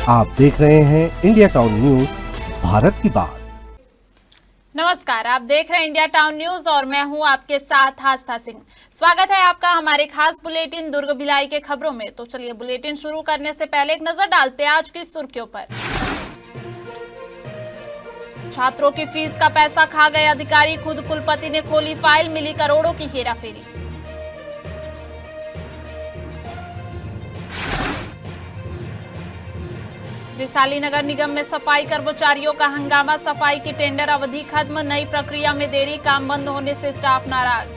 आप देख रहे हैं इंडिया टाउन न्यूज, भारत की बात। नमस्कार, आप देख रहे हैं इंडिया टाउन न्यूज और मैं हूं आपके साथ आस्था सिंह। स्वागत है आपका हमारे खास बुलेटिन दुर्ग भिलाई के खबरों में। तो चलिए बुलेटिन शुरू करने से पहले एक नजर डालते हैं आज की सुर्खियों पर। छात्रों की फीस का पैसा खा गए अधिकारी, खुद कुलपति ने खोली फाइल, मिली करोड़ों की हेराफेरी। रिसाली नगर निगम में सफाई कर्मचारियों का हंगामा, सफाई की टेंडर अवधि खत्म, नई प्रक्रिया में देरी, काम बंद होने से स्टाफ नाराज।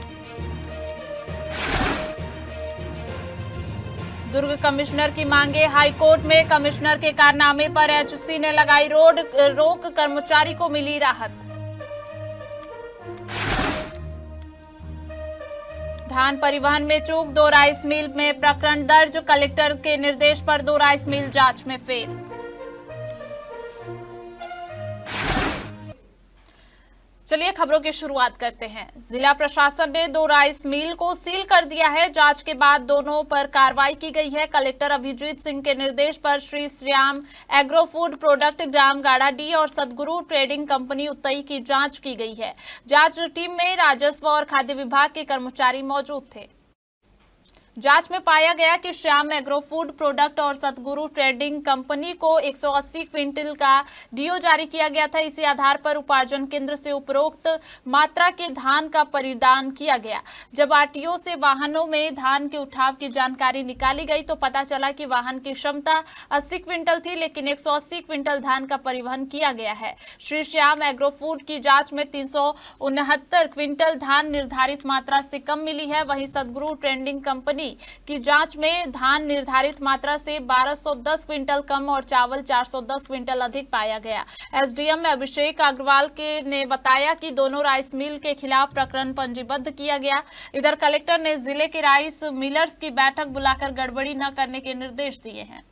दुर्ग कमिश्नर की मांगे हाईकोर्ट में, कमिश्नर के कारनामे पर एचसी ने लगाई रोक, कर्मचारी को मिली राहत। धान परिवहन में चूक, 2 राइस मिल में प्रकरण दर्ज, कलेक्टर के निर्देश पर 2 राइस मिल जांच में फेल। चलिए खबरों की शुरुआत करते हैं। जिला प्रशासन ने 2 राइस मिल को सील कर दिया है। जांच के बाद दोनों पर कार्रवाई की गई है। कलेक्टर अभिजीत सिंह के निर्देश पर Shri Shyam agro food product ग्राम गाड़ाडीह और सदगुरु ट्रेडिंग कंपनी उतई की जांच की गई है। जांच टीम में राजस्व और खाद्य विभाग के कर्मचारी मौजूद थे। जांच में पाया गया कि श्याम एग्रो फूड प्रोडक्ट और सतगुरु ट्रेडिंग कंपनी को 180 क्विंटल का डीओ जारी किया गया था। इसी आधार पर उपार्जन केंद्र से उपरोक्त मात्रा के धान का परिदान किया गया। जब आरटीओ से वाहनों में धान के उठाव की जानकारी निकाली गई तो पता चला कि वाहन की क्षमता 80 क्विंटल थी, लेकिन 180 क्विंटल धान का परिवहन किया गया है। श्री श्याम एग्रो फूड की जाँच में 369 क्विंटल धान निर्धारित मात्रा से कम मिली है। वहीं सतगुरु ट्रेडिंग कंपनी की जांच में धान निर्धारित मात्रा से 1210 क्विंटल कम और चावल 410 क्विंटल अधिक पाया गया। एसडीएम अभिषेक अग्रवाल ने बताया कि दोनों राइस मिल के खिलाफ प्रकरण पंजीबद्ध किया गया। इधर कलेक्टर ने जिले के राइस मिलर्स की बैठक बुलाकर गड़बड़ी न करने के निर्देश दिए हैं।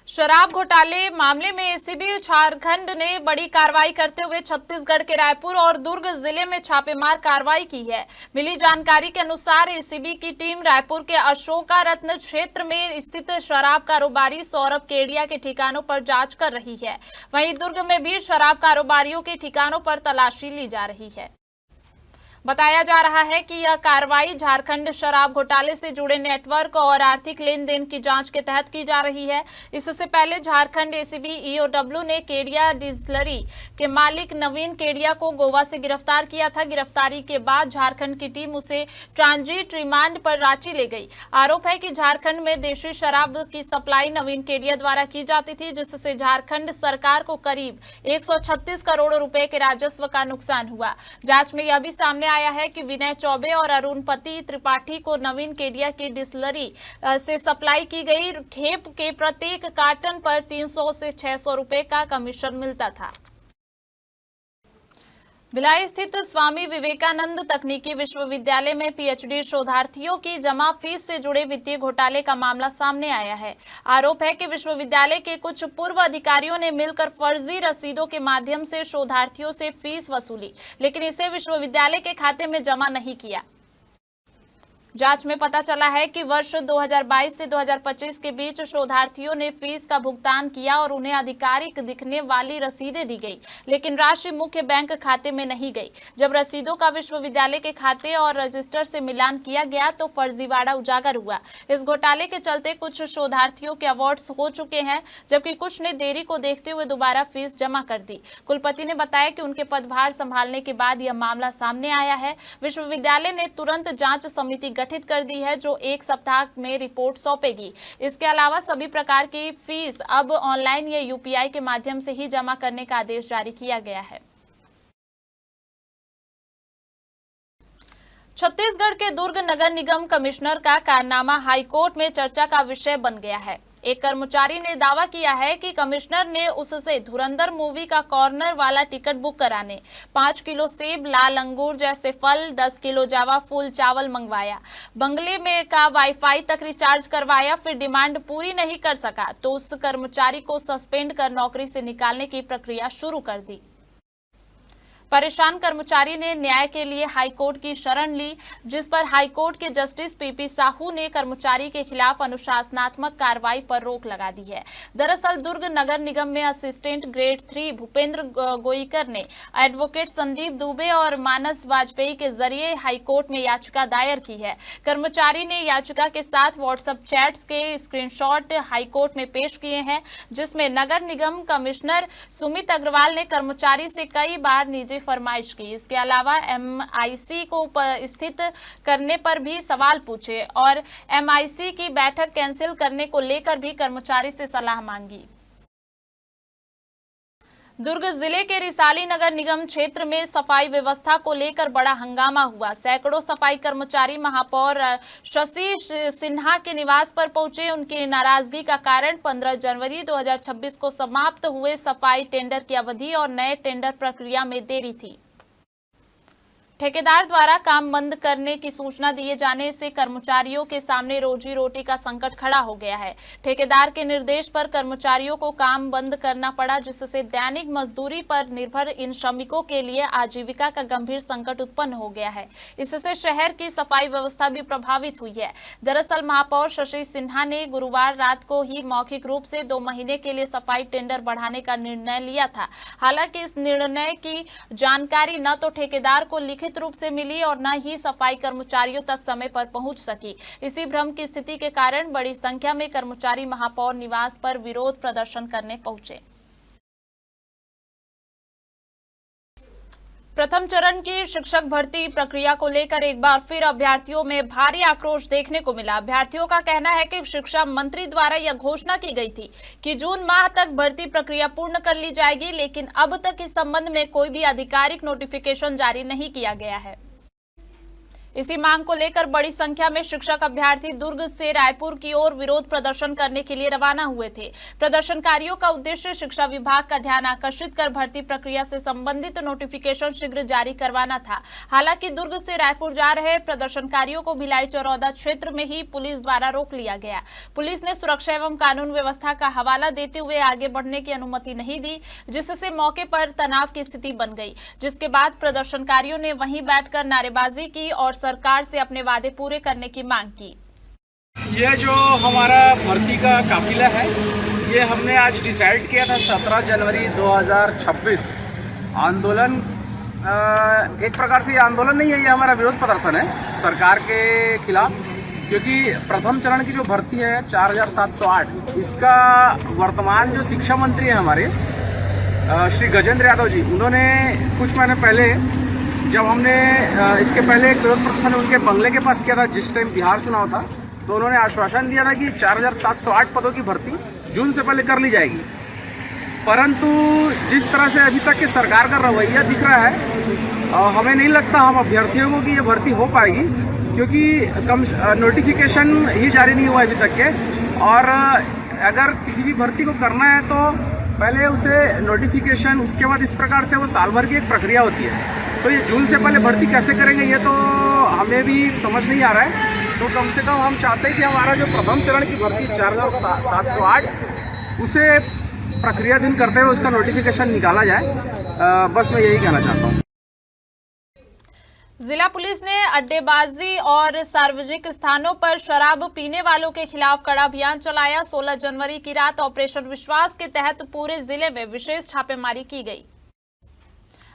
शराब घोटाले मामले में एसीबी झारखंड ने बड़ी कार्रवाई करते हुए छत्तीसगढ़ के रायपुर और दुर्ग जिले में छापेमार कार्रवाई की है। मिली जानकारी के अनुसार एसीबी की टीम रायपुर के अशोका रत्न क्षेत्र में स्थित शराब कारोबारी सौरभ केडिया के ठिकानों पर जांच कर रही है। वहीं दुर्ग में भी शराब कारोबारियों के ठिकानों पर तलाशी ली जा रही है। बताया जा रहा है कि यह कार्रवाई झारखंड शराब घोटाले से जुड़े नेटवर्क और आर्थिक लेन देन की जांच के तहत की जा रही है। इससे पहले झारखंड एसीबी ईओडब्ल्यू ने केडिया डिस्टिलरी के मालिक नवीन केडिया को गोवा से गिरफ्तार किया था। गिरफ्तारी के बाद झारखंड की टीम उसे ट्रांजिट रिमांड पर रांची ले गई। आरोप है कि झारखंड में देशी शराब की सप्लाई नवीन केडिया द्वारा की जाती थी, जिससे झारखंड सरकार को करीब 136 करोड़ रुपए के राजस्व का नुकसान हुआ। जांच में यह भी सामने आया है कि विनय चौबे और अरुणपति त्रिपाठी को नवीन केडिया की डिस्टिलरी से सप्लाई की गई खेप के प्रत्येक कार्टन पर 300 से 600 रुपए का कमीशन मिलता था। भिलाई स्थित स्वामी विवेकानंद तकनीकी विश्वविद्यालय में पीएचडी शोधार्थियों की जमा फीस से जुड़े वित्तीय घोटाले का मामला सामने आया है। आरोप है कि विश्वविद्यालय के कुछ पूर्व अधिकारियों ने मिलकर फर्जी रसीदों के माध्यम से शोधार्थियों से फीस वसूली, लेकिन इसे विश्वविद्यालय के खाते में जमा नहीं किया। जांच में पता चला है कि वर्ष 2022 से 2025 के बीच शोधार्थियों ने फीस का भुगतान किया और उन्हें आधिकारिक दिखने वाली रसीदें दी गई, लेकिन राशि मुख्य बैंक खाते में नहीं गई। जब रसीदों का विश्वविद्यालय के खाते और रजिस्टर से मिलान किया गया तो फर्जीवाड़ा उजागर हुआ। इस घोटाले के चलते कुछ शोधार्थियों के अवार्ड्स हो चुके हैं, जबकि कुछ ने देरी को देखते हुए दोबारा फीस जमा कर दी। कुलपति ने बताया कि उनके पदभार संभालने के बाद यह मामला सामने आया है। विश्वविद्यालय ने तुरंत जांच समिति गठित कर दी है, जो 1 सप्ताह में रिपोर्ट सौंपेगी। इसके अलावा सभी प्रकार की फीस अब ऑनलाइन या यूपीआई के माध्यम से ही जमा करने का आदेश जारी किया गया है। छत्तीसगढ़ के दुर्ग नगर निगम कमिश्नर का कारनामा हाईकोर्ट में चर्चा का विषय बन गया है। एक कर्मचारी ने दावा किया है कि कमिश्नर ने उससे धुरंधर मूवी का कॉर्नर वाला टिकट बुक कराने 5 किलो सेब, लाल अंगूर जैसे फल, 10 किलो जावा फूल चावल मंगवाया, बंगले में का वाईफाई तक रिचार्ज करवाया, फिर डिमांड पूरी नहीं कर सका तो उस कर्मचारी को सस्पेंड कर नौकरी से निकालने की प्रक्रिया शुरू कर दी। परेशान कर्मचारी ने न्याय के लिए हाईकोर्ट की शरण ली, जिस पर हाईकोर्ट के जस्टिस पीपी साहू ने कर्मचारी के खिलाफ अनुशासनात्मक कार्रवाई पर रोक लगा दी है। दरअसल दुर्ग नगर निगम में असिस्टेंट ग्रेड 3 भूपेंद्र गोईकर ने एडवोकेट संदीप दुबे और मानस वाजपेयी के जरिए हाईकोर्ट में याचिका दायर की है। कर्मचारी ने याचिका के साथ व्हाट्सएप चैट्स के स्क्रीनशॉट हाईकोर्ट में पेश किए हैं, जिसमें नगर निगम कमिश्नर सुमित अग्रवाल ने कर्मचारी से कई बार निजी फरमाइश की। इसके अलावा एमआईसी को स्थित करने पर भी सवाल पूछे और एमआईसी की बैठक कैंसिल करने को लेकर भी कर्मचारी से सलाह मांगी। दुर्ग जिले के रिसाली नगर निगम क्षेत्र में सफाई व्यवस्था को लेकर बड़ा हंगामा हुआ। सैकड़ों सफाई कर्मचारी महापौर शशि सिन्हा के निवास पर पहुंचे। उनकी नाराजगी का कारण 15 जनवरी 2026 को समाप्त हुए सफाई टेंडर की अवधि और नए टेंडर प्रक्रिया में देरी थी। ठेकेदार द्वारा काम बंद करने की सूचना दिए जाने से कर्मचारियों के सामने रोजी रोटी का संकट खड़ा हो गया है। ठेकेदार के निर्देश पर कर्मचारियों को काम बंद करना पड़ा, जिससे दैनिक मजदूरी पर निर्भर इन श्रमिकों के लिए आजीविका का गंभीर संकट उत्पन्न हो गया है। इससे शहर की सफाई व्यवस्था भी प्रभावित हुई है। दरअसल महापौर शशि सिन्हा ने गुरुवार रात को ही मौखिक रूप से 2 महीने के लिए सफाई टेंडर बढ़ाने का निर्णय लिया था। हालांकि इस निर्णय की जानकारी न तो ठेकेदार को लिखित रूप से मिली और न ही सफाई कर्मचारियों तक समय पर पहुंच सकी। इसी भ्रम की स्थिति के कारण बड़ी संख्या में कर्मचारी महापौर निवास पर विरोध प्रदर्शन करने पहुंचे। प्रथम चरण की शिक्षक भर्ती प्रक्रिया को लेकर एक बार फिर अभ्यर्थियों में भारी आक्रोश देखने को मिला। अभ्यर्थियों का कहना है कि शिक्षा मंत्री द्वारा यह घोषणा की गई थी कि जून माह तक भर्ती प्रक्रिया पूर्ण कर ली जाएगी, लेकिन अब तक इस संबंध में कोई भी आधिकारिक नोटिफिकेशन जारी नहीं किया गया है। इसी मांग को लेकर बड़ी संख्या में शिक्षक अभ्यर्थी दुर्ग से रायपुर की ओर विरोध प्रदर्शन करने के लिए रवाना हुए थे। प्रदर्शनकारियों का उद्देश्य शिक्षा विभाग का ध्यान आकर्षित कर भर्ती प्रक्रिया से संबंधित नोटिफिकेशन शीघ्र जारी करवाना था। हालांकि दुर्ग से रायपुर जा रहे प्रदर्शनकारियों को भिलाई चौरौदा क्षेत्र में ही पुलिस द्वारा रोक लिया गया। पुलिस ने सुरक्षा एवं कानून व्यवस्था का हवाला देते हुए आगे बढ़ने की अनुमति नहीं दी, जिससे मौके पर तनाव की स्थिति बन गई। जिसके बाद प्रदर्शनकारियों ने वहीं बैठकर नारेबाजी की और सरकार से अपने वादे पूरे करने की मांग की। ये जो हमारा भर्ती का काफिला है, ये हमने आज डिसाइड किया था 17 जनवरी 2026। आंदोलन एक प्रकार से ये आंदोलन नहीं है, ये हमारा विरोध प्रदर्शन है सरकार के खिलाफ, क्योंकि प्रथम चरण की जो भर्ती है 4708, इसका वर्तमान जो शिक्षा मंत्री है हमारे श्री गजेंद्र यादव जी, उन्होंने कुछ महीने पहले, जब हमने इसके पहले एक विरोध प्रदर्शन उनके बंगले के पास किया था जिस टाइम बिहार चुनाव था, तो उन्होंने आश्वासन दिया था कि 4708 पदों की भर्ती जून से पहले कर ली जाएगी। परंतु जिस तरह से अभी तक की सरकार का रवैया दिख रहा है, हमें नहीं लगता हम अभ्यर्थियों को कि ये भर्ती हो पाएगी, क्योंकि नोटिफिकेशन ही जारी नहीं हुआ अभी तक के। और अगर किसी भी भर्ती को करना है तो पहले उसे नोटिफिकेशन, उसके बाद इस प्रकार से वो साल भर की एक प्रक्रिया होती है। तो ये जून से पहले भर्ती कैसे करेंगे, ये तो हमें भी समझ नहीं आ रहा है। तो कम से कम हम चाहते हैं कि हमारा जो प्रथम चरण की भर्ती 4708, उसे प्रक्रियाधीन करते हुए उसका नोटिफिकेशन निकाला जाए। बस मैं यही कहना चाहता हूँ। जिला पुलिस ने अड्डेबाजी और सार्वजनिक स्थानों पर शराब पीने वालों के खिलाफ कड़ा अभियान चलाया। 16 जनवरी की रात ऑपरेशन विश्वास के तहत पूरे जिले में विशेष छापेमारी की गई।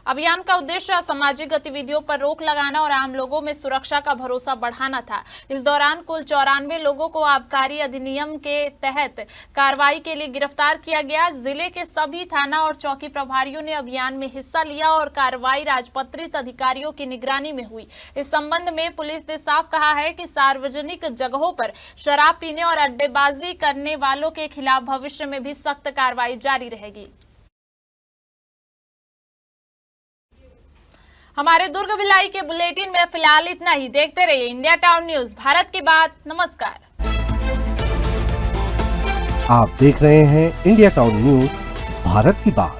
अभियान का उद्देश्य असामाजिक गतिविधियों पर रोक लगाना और आम लोगों में सुरक्षा का भरोसा बढ़ाना था। इस दौरान कुल 94 लोगों को आबकारी अधिनियम के तहत कार्रवाई के लिए गिरफ्तार किया गया। जिले के सभी थाना और चौकी प्रभारियों ने अभियान में हिस्सा लिया और कार्रवाई राजपत्रित अधिकारियों की निगरानी में हुई। इस संबंध में पुलिस ने साफ कहा है कि सार्वजनिक जगहों पर शराब पीने और अड्डेबाजी करने वालों के खिलाफ भविष्य में भी सख्त कार्रवाई जारी रहेगी। हमारे दुर्ग भिलाई के बुलेटिन में फिलहाल इतना ही। देखते रहिए इंडिया टाउन न्यूज, भारत की बात। नमस्कार। आप देख रहे हैं इंडिया टाउन न्यूज, भारत की बात।